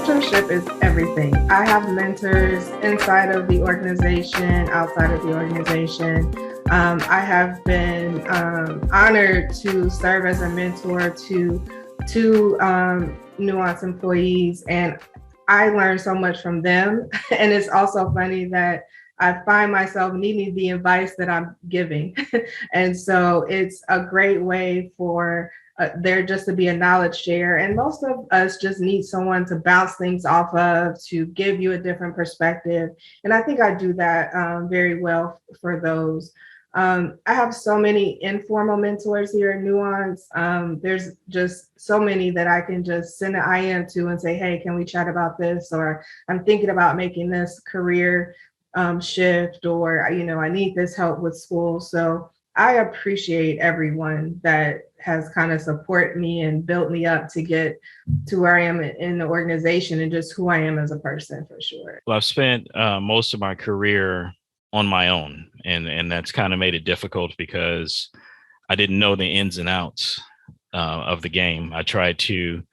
mentorship is everything. I have mentors inside of the organization, outside of the organization. I have been honored to serve as a mentor to Nuance employees, and I learned so much from them. And it's also funny that I find myself needing the advice that I'm giving. And so it's a great way for there just to be a knowledge share. And most of us just need someone to bounce things off of, to give you a different perspective. And I think I do that very well for those. I have so many informal mentors here at Nuance. There's just so many that I can just send an IM to and say, hey, can we chat about this? Or I'm thinking about making this career shift, or, I need this help with school. So I appreciate everyone that has kind of supported me and built me up to get to where I am in the organization and just who I am as a person, for sure. Well, I've spent most of my career on my own, and that's kind of made it difficult because I didn't know the ins and outs of the game. I tried to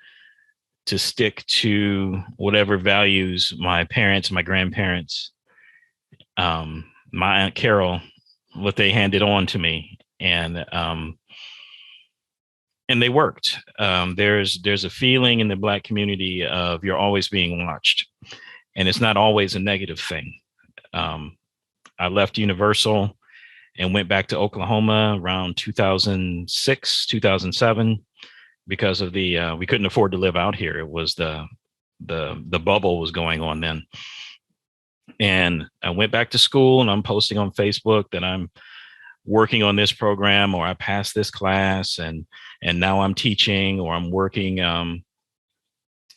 stick to whatever values my parents, my grandparents, my Aunt Carol, what they handed on to me, and they worked. There's a feeling in the Black community of you're always being watched, and it's not always a negative thing. I left Universal and went back to Oklahoma around 2006, 2007, because of we couldn't afford to live out here. It was the bubble was going on then. And I went back to school, and I'm posting on Facebook that I'm working on this program, or I passed this class, and now I'm teaching, or I'm working in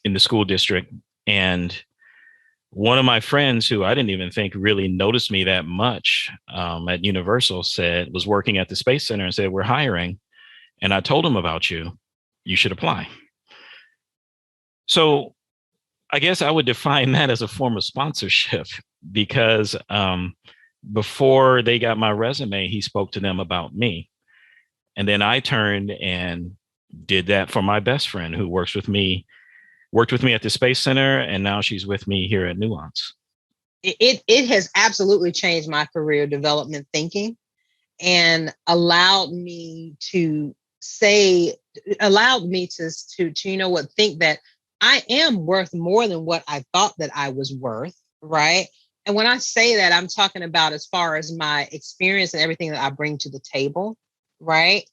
the school district. And one of my friends, who I didn't even think really noticed me that much at Universal, was working at the Space Center and said, we're hiring. And I told him about you. You should apply. So I guess I would define that as a form of sponsorship, because before they got my resume, he spoke to them about me. And then I turned and did that for my best friend, who worked with me at the Space Center, and now she's with me here at Nuance. It has absolutely changed my career development thinking, and allowed me to think that I am worth more than what I thought that I was worth, right? And when I say that, I'm talking about as far as my experience and everything that I bring to the table, right?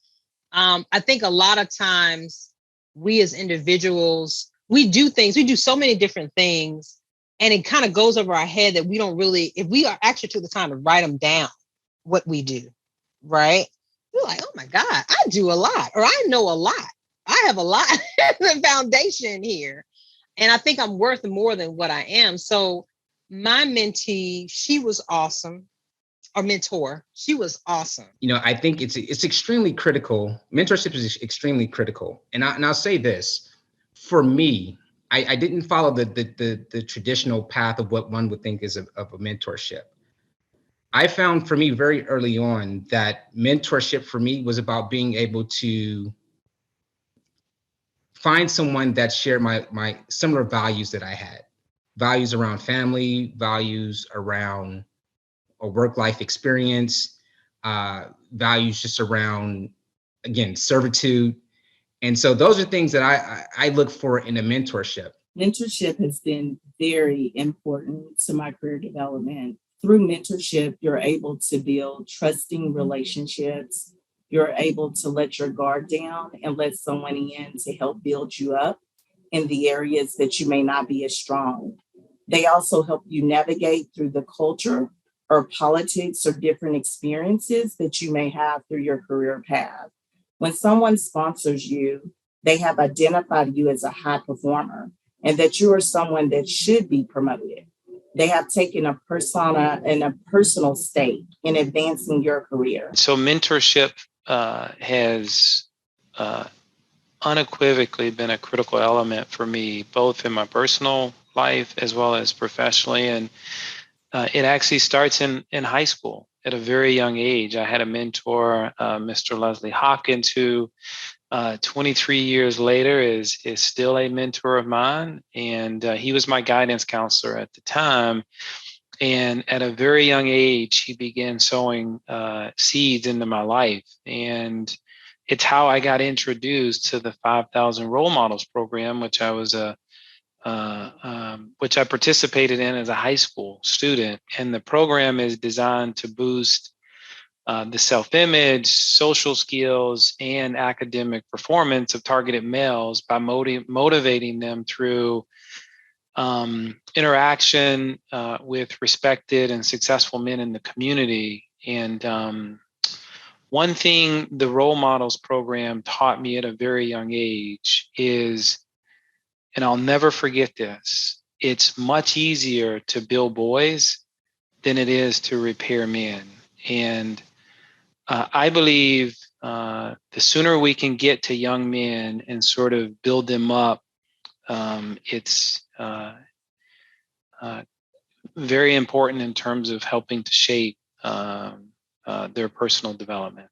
I think a lot of times we as individuals, we do so many different things, and it kind of goes over our head that we don't really, if we are actually took the time to write them down, what we do, right? We're like, oh my God, I do a lot, or I know a lot. I have a lot of foundation here. And I think I'm worth more than what I am. So my mentee, she was awesome. Or mentor, she was awesome. I think it's extremely critical. Mentorship is extremely critical. And I'll say this, for me, I didn't follow the traditional path of what one would think is of a mentorship. I found for me very early on that mentorship for me was about being able to find someone that shared my similar values that I had, values around family, values around a work-life experience, values just around, again, servitude. And so those are things that I look for in a mentorship. Mentorship has been very important to my career development. Through mentorship, you're able to build trusting relationships. You're able to let your guard down and let someone in to help build you up in the areas that you may not be as strong. They also help you navigate through the culture or politics or different experiences that you may have through your career path. When someone sponsors you, they have identified you as a high performer and that you are someone that should be promoted. They have taken a persona and a personal stake in advancing your career. So mentorship has unequivocally been a critical element for me, both in my personal life as well as professionally. And it actually starts in high school at a very young age. I had a mentor, Mr. Leslie Hopkins, who 23 years later is still a mentor of mine. And he was my guidance counselor at the time. And at a very young age, he began sowing seeds into my life. And it's how I got introduced to the 5,000 Role Models program, which I was which I participated in as a high school student. And the program is designed to boost the self-image, social skills, and academic performance of targeted males by motivating them through interaction with respected and successful men in the community. And one thing the Role Models program taught me at a very young age is, and I'll never forget this, it's much easier to build boys than it is to repair men. And I believe the sooner we can get to young men and sort of build them up, it's very important in terms of helping to shape their personal development.